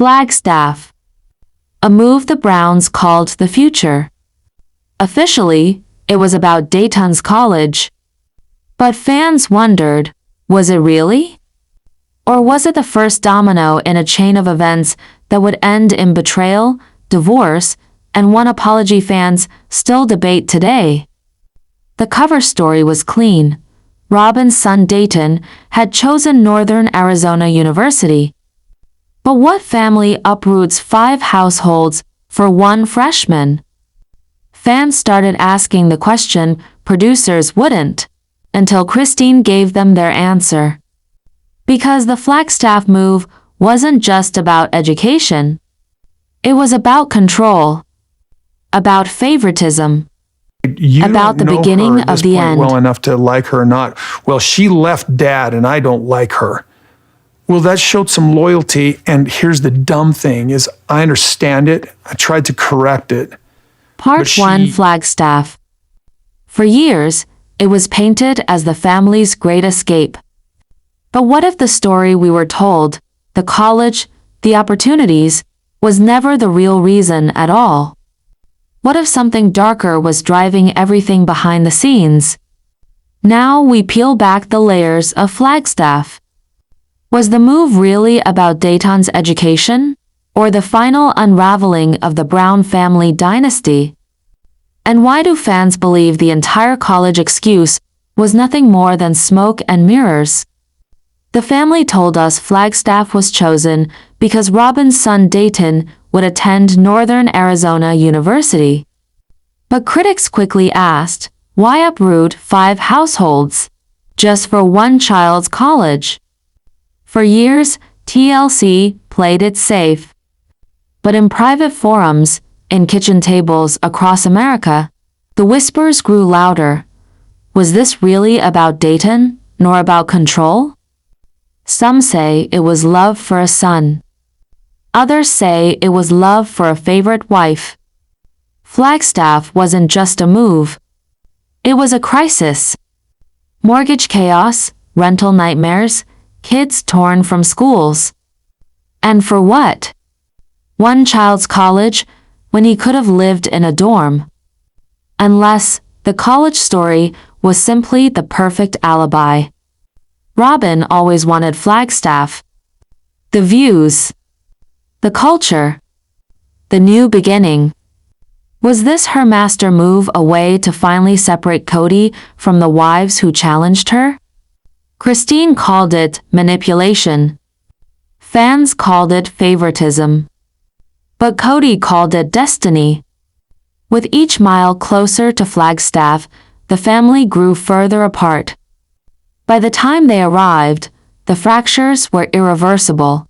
Flagstaff. A move the Browns called the future. Officially, it was about Dayton's college. But fans wondered, was it really? Or was it the first domino in a chain of events that would end in betrayal, divorce, and one apology fans still debate today? The cover story was clean. Robyn's son Dayton had chosen Northern Arizona University. But what family uproots 5 households for one freshman? Fans started asking the question producers wouldn't, until Christine gave them their answer. Because the Flagstaff move wasn't just about education. It was about control, about favoritism, about the beginning of the end. Well enough to like her or not. Well, she left Dad and I don't like her. Well, that showed some loyalty, and here's the dumb thing is I understand it. I tried to correct it. Part 1, Flagstaff. For years, it was painted as the family's great escape. But what if the story we were told, the college, the opportunities, was never the real reason at all? What if something darker was driving everything behind the scenes? Now we peel back the layers of Flagstaff. Was the move really about Dayton's education, or the final unraveling of the Brown family dynasty? And why do fans believe the entire college excuse was nothing more than smoke and mirrors? The family told us Flagstaff was chosen because Robyn's son Dayton would attend Northern Arizona University. But critics quickly asked, why uproot 5 households just for one child's college? For years, TLC played it safe. But in private forums, in kitchen tables across America, the whispers grew louder. Was this really about Dayton, nor about control? Some say it was love for a son. Others say it was love for a favorite wife. Flagstaff wasn't just a move. It was a crisis. Mortgage chaos, rental nightmares, kids torn from schools. And for what? One child's college when he could have lived in a dorm. Unless the college story was simply the perfect alibi. Robyn always wanted Flagstaff. The views. The culture. The new beginning. Was this her master move, a way to finally separate Kody from the wives who challenged her? Christine called it manipulation. Fans called it favoritism. But Kody called it destiny. With each mile closer to Flagstaff, the family grew further apart. By the time they arrived, the fractures were irreversible.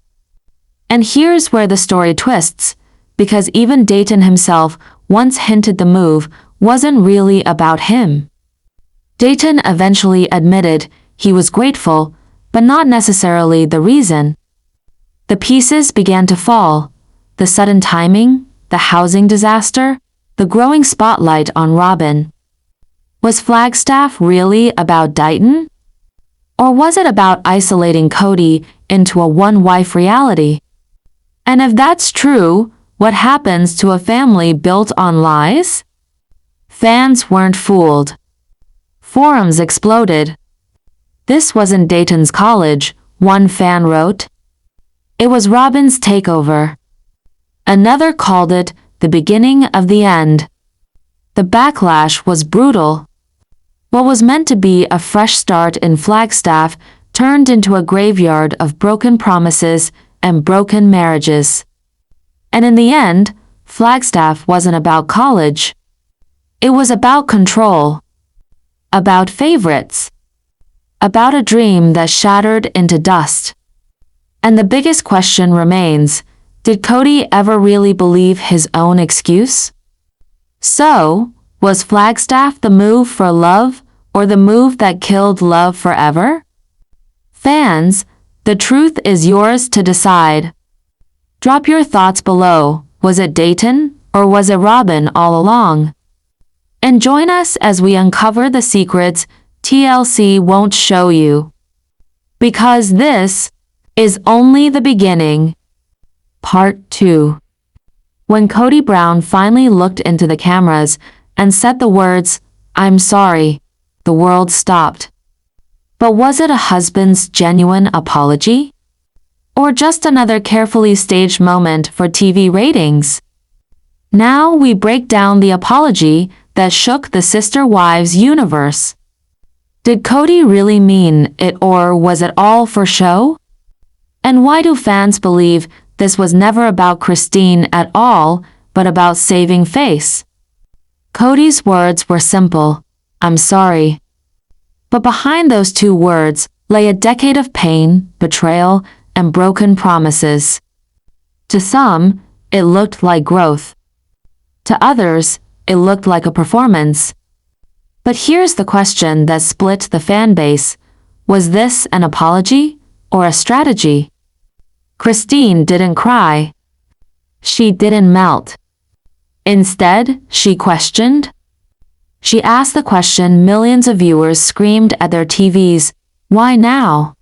And here's where the story twists, because even Dayton himself once hinted the move wasn't really about him. Dayton eventually admitted he was grateful, but not necessarily the reason. The pieces began to fall, the sudden timing, the housing disaster, the growing spotlight on Robyn. Was Flagstaff really about Dayton? Or was it about isolating Kody into a one-wife reality? And if that's true, what happens to a family built on lies? Fans weren't fooled. Forums exploded. This wasn't Dayton's college, one fan wrote. It was Robyn's takeover. Another called it the beginning of the end. The backlash was brutal. What was meant to be a fresh start in Flagstaff turned into a graveyard of broken promises and broken marriages. And in the end, Flagstaff wasn't about college. It was about control. About favorites. About a dream that shattered into dust. And the biggest question remains, did Kody ever really believe his own excuse? So, was Flagstaff the move for love, or the move that killed love forever? Fans, the truth is yours to decide. Drop your thoughts below. Was it Dayton, or was it Robyn all along? And join us as we uncover the secrets TLC won't show you. Because this is only the beginning. Part 2. When Kody Brown finally looked into the cameras and said the words, "I'm sorry," the world stopped. But was it a husband's genuine apology? Or just another carefully staged moment for TV ratings? Now we break down the apology that shook the sister wives universe. Did Kody really mean it, or was it all for show? And why do fans believe this was never about Christine at all, but about saving face? Kody's words were simple, "I'm sorry." But behind those two words lay a decade of pain, betrayal, and broken promises. To some, it looked like growth. To others, it looked like a performance. But here's the question that split the fan base. Was this an apology or a strategy? Christine didn't cry. She didn't melt. Instead, she questioned. She asked the question millions of viewers screamed at their TVs, "Why now?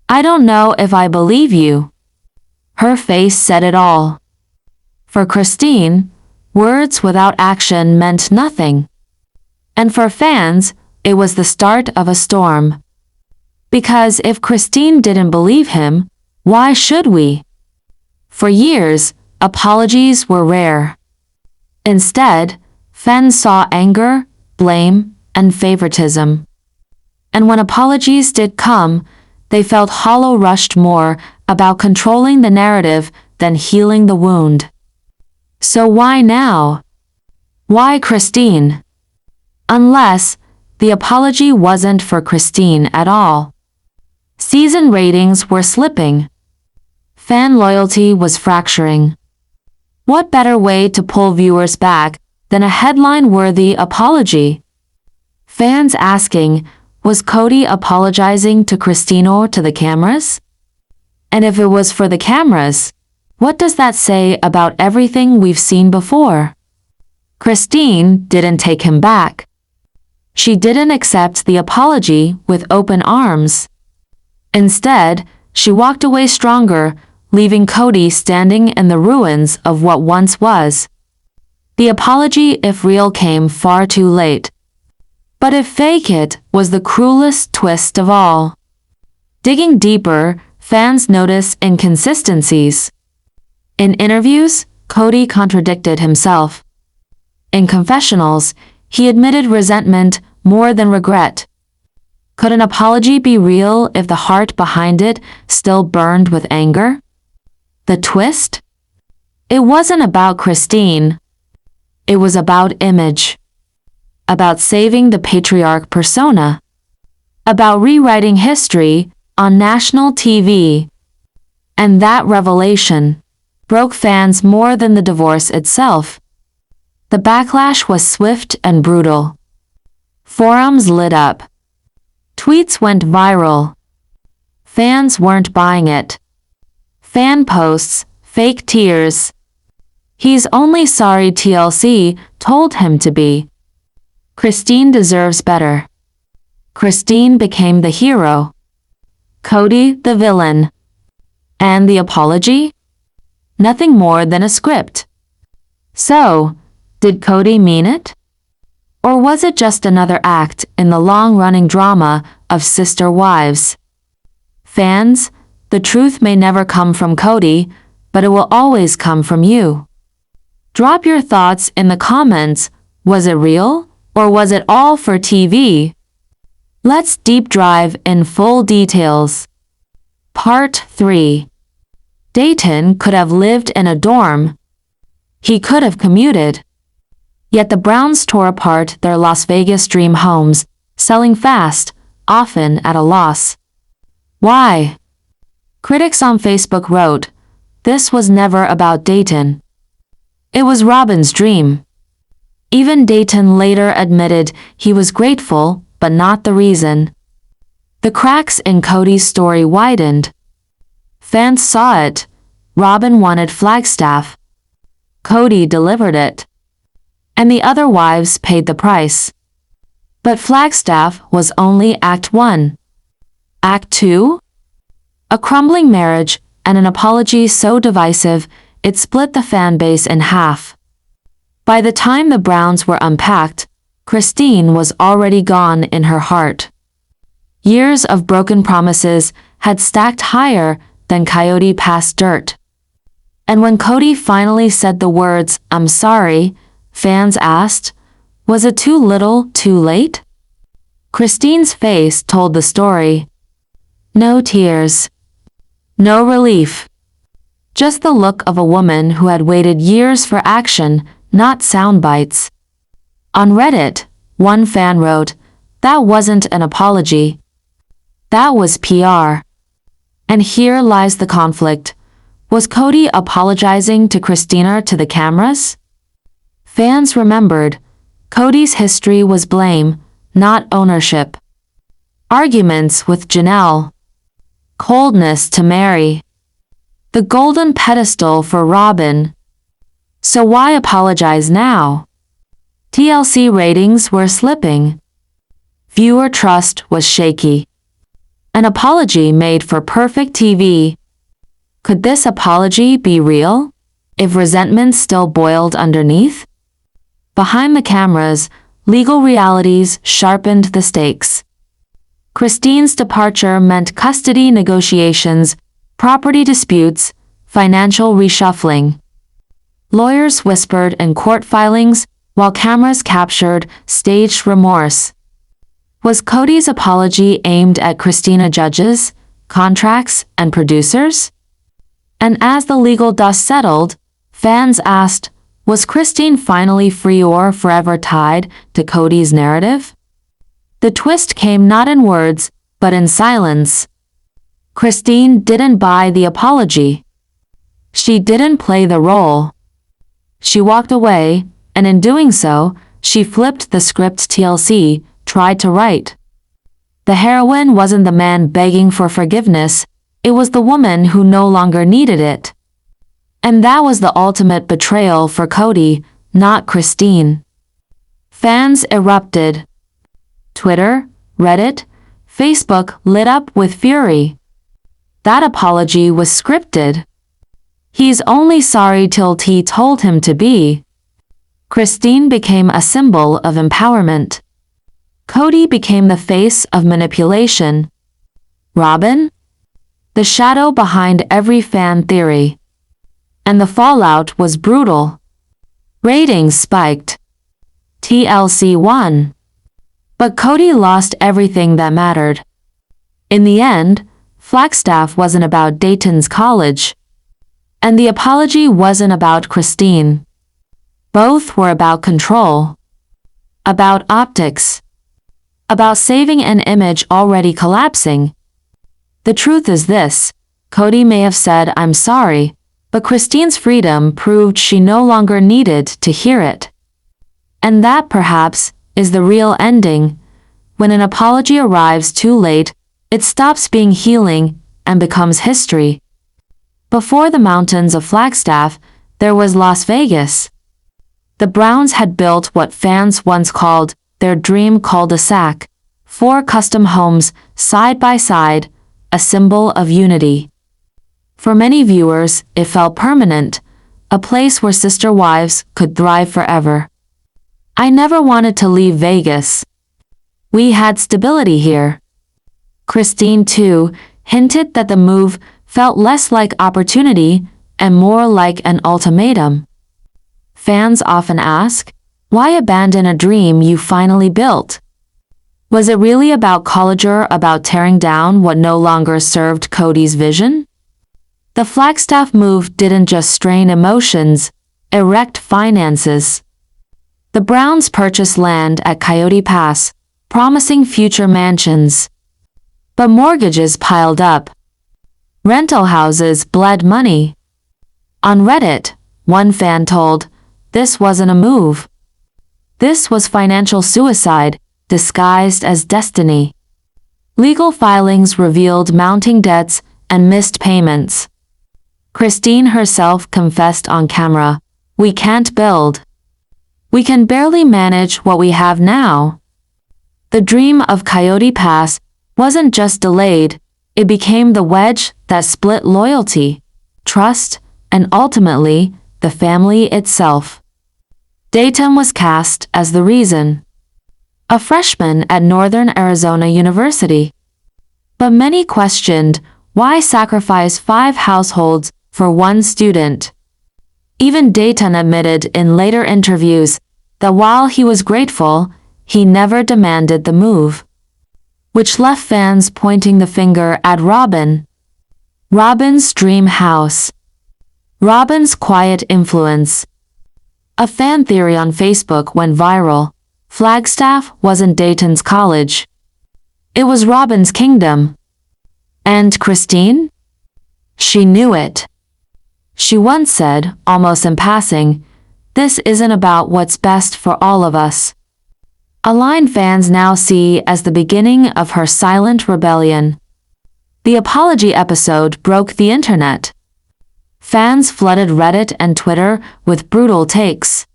I don't know if I believe you." Her face said it all. For Christine, words without action meant nothing. And for fans, it was the start of a storm. Because if Christine didn't believe him, why should we? For years, apologies were rare. Instead, fans saw anger, blame, and favoritism. And when apologies did come, they felt hollow, rushed more about controlling the narrative than healing the wound. So why now? Why Christine? Unless the apology wasn't for Christine at all. Season ratings were slipping. Fan loyalty was fracturing. What better way to pull viewers back than a headline-worthy apology? Fans asking, was Kody apologizing to Christine or to the cameras? And if it was for the cameras, what does that say about everything we've seen before? Christine didn't take him back. She didn't accept the apology with open arms. Instead, she walked away stronger, leaving Kody standing in the ruins of what once was. The apology, if real, came far too late. But if fake, it was the cruelest twist of all. Digging deeper, fans notice inconsistencies. In interviews, Kody contradicted himself. In confessionals, he admitted resentment more than regret. Could an apology be real if the heart behind it still burned with anger? The twist? It wasn't about Christine. It was about image. About saving the patriarch persona. About rewriting history on national TV. And that revelation broke fans more than the divorce itself. The backlash was swift and brutal. Forums lit up. Tweets went viral. Fans weren't buying it. Fan posts, fake tears. He's only sorry TLC told him to be. Christine deserves better. Christine became the hero. Kody the villain. And the apology? Nothing more than a script. So, did Kody mean it? Or was it just another act in the long-running drama of sister wives? Fans, the truth may never come from Kody, but it will always come from you. Drop your thoughts in the comments. Was it real, or was it all for TV? Let's deep dive in full details. Part 3. Dayton could have lived in a dorm. He could have commuted. Yet the Browns tore apart their Las Vegas dream homes, selling fast, often at a loss. Why? Critics on Facebook wrote, "This was never about Dayton. It was Robyn's dream." Even Dayton later admitted he was grateful, but not the reason. The cracks in Kody's story widened. Fans saw it. Robyn wanted Flagstaff. Kody delivered it. And the other wives paid the price. But Flagstaff was only Act 1. Act 2? A crumbling marriage and an apology so divisive it split the fan base in half. By the time the Browns were unpacked, Christine was already gone in her heart. Years of broken promises had stacked higher than Coyote Pass dirt. And when Kody finally said the words, "I'm sorry," fans asked, was it too little, too late? Christine's face told the story. No tears. No relief. Just the look of a woman who had waited years for action, not sound bites. On Reddit, one fan wrote, "That wasn't an apology. That was PR." And here lies the conflict. Was Kody apologizing to Christina to the cameras? Fans remembered, Kody's history was blame, not ownership. Arguments with Janelle. Coldness to Mary. The golden pedestal for Robyn. So why apologize now? TLC ratings were slipping. Viewer trust was shaky. An apology made for perfect TV. Could this apology be real? If resentment still boiled underneath? Behind the cameras, legal realities sharpened the stakes. Christine's departure meant custody negotiations, property disputes, financial reshuffling. Lawyers whispered in court filings while cameras captured staged remorse. Was Kody's apology aimed at Christina judges, contracts, and producers? And as the legal dust settled, fans asked, was Christine finally free or forever tied to Kody's narrative? The twist came not in words, but in silence. Christine didn't buy the apology. She didn't play the role. She walked away, and in doing so, she flipped the script TLC tried to write. The heroine wasn't the man begging for forgiveness, it was the woman who no longer needed it. And that was the ultimate betrayal for Kody, not Christine. Fans erupted. Twitter, Reddit, Facebook lit up with fury. That apology was scripted. He's only sorry till T told him to be. Christine became a symbol of empowerment. Kody became the face of manipulation. Robyn? The shadow behind every fan theory. And the fallout was brutal. Ratings spiked. TLC won. But Kody lost everything that mattered. In the end, Flagstaff wasn't about Dayton's college. And the apology wasn't about Christine. Both were about control. About optics. About saving an image already collapsing. The truth is this, Kody may have said I'm sorry, but Christine's freedom proved she no longer needed to hear it. And that, perhaps, is the real ending. When an apology arrives too late, it stops being healing and becomes history. Before the mountains of Flagstaff, there was Las Vegas. The Browns had built what fans once called their dream cul-de-sac, 4 custom homes side by side, a symbol of unity. For many viewers, it felt permanent, a place where sister wives could thrive forever. I never wanted to leave Vegas. We had stability here. Christine, too, hinted that the move felt less like opportunity and more like an ultimatum. Fans often ask, why abandon a dream you finally built? Was it really about college or about tearing down what no longer served Kody's vision? The Flagstaff move didn't just strain emotions, it wrecked finances. The Browns purchased land at Coyote Pass, promising future mansions. But mortgages piled up. Rental houses bled money. On Reddit, one fan told, this wasn't a move. This was financial suicide, disguised as destiny. Legal filings revealed mounting debts and missed payments. Christine herself confessed on camera, we can't build. We can barely manage what we have now. The dream of Coyote Pass wasn't just delayed, it became the wedge that split loyalty, trust, and ultimately, the family itself. Dayton was cast as the reason. A freshman at Northern Arizona University. But many questioned, why sacrifice 5 households for one student? Even Dayton admitted in later interviews that while he was grateful, he never demanded the move. Which left fans pointing the finger at Robyn. Robyn's dream house. Robyn's quiet influence. A fan theory on Facebook went viral. Flagstaff wasn't Dayton's college. It was Robyn's kingdom. And Christine? She knew it. She once said, almost in passing, "This isn't about what's best for all of us." A line fans now see as the beginning of her silent rebellion. The apology episode broke the internet. Fans flooded Reddit and Twitter with brutal takes.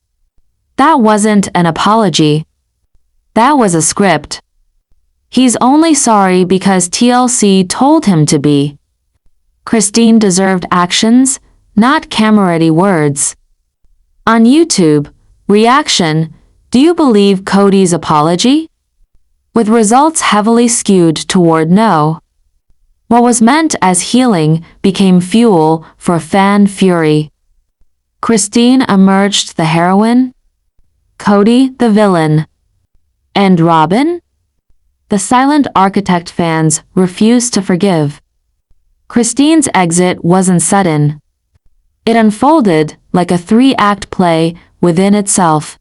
That wasn't an apology. That was a script. He's only sorry because TLC told him to be. Christine deserved actions, not camera-ready words. On YouTube, reaction, do you believe Kody's apology? With results heavily skewed toward no. What was meant as healing became fuel for fan fury. Christine emerged the heroine, Kody the villain. And Robyn? The silent architect fans refused to forgive. Christine's exit wasn't sudden. It unfolded like a 3-act play within itself.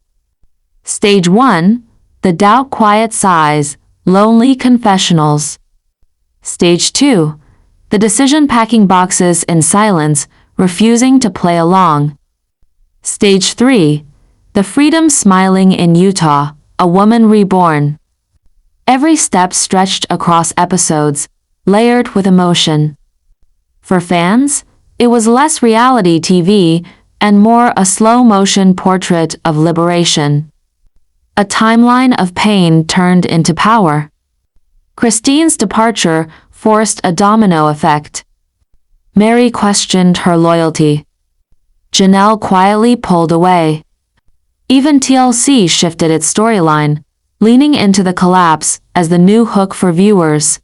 Stage 1, the doubt quiet sighs, lonely confessionals. Stage 2, the decision packing boxes in silence, refusing to play along. Stage 3, the freedom smiling in Utah, a woman reborn. Every step stretched across episodes, layered with emotion. For fans, it was less reality TV and more a slow-motion portrait of liberation. A timeline of pain turned into power. Christine's departure forced a domino effect. Mary questioned her loyalty. Janelle quietly pulled away. Even TLC shifted its storyline, leaning into the collapse as the new hook for viewers.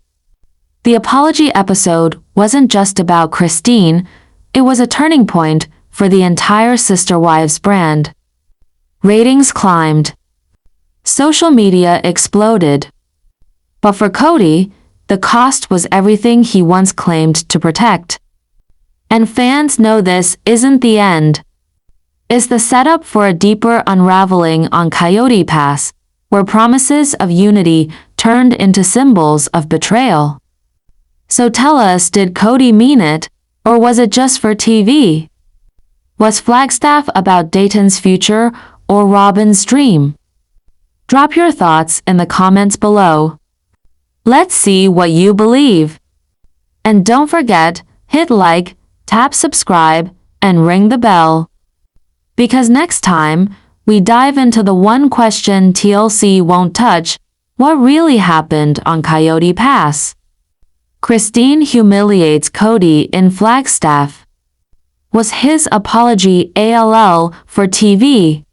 The apology episode wasn't just about Christine, it was a turning point for the entire Sister Wives brand. Ratings climbed. Social media exploded. But for Kody, the cost was everything he once claimed to protect. And fans know this isn't the end. It's the setup for a deeper unraveling on Coyote Pass, where promises of unity turned into symbols of betrayal. So tell us, did Kody mean it, or was it just for TV? Was Flagstaff about Dayton's future or Robyn's dream? Drop your thoughts in the comments below. Let's see what you believe. And don't forget, hit like, tap subscribe, and ring the bell. Because next time, we dive into the one question TLC won't touch, what really happened on Coyote Pass? Christine humiliates Kody in Flagstaff. Was his apology ALL for TV?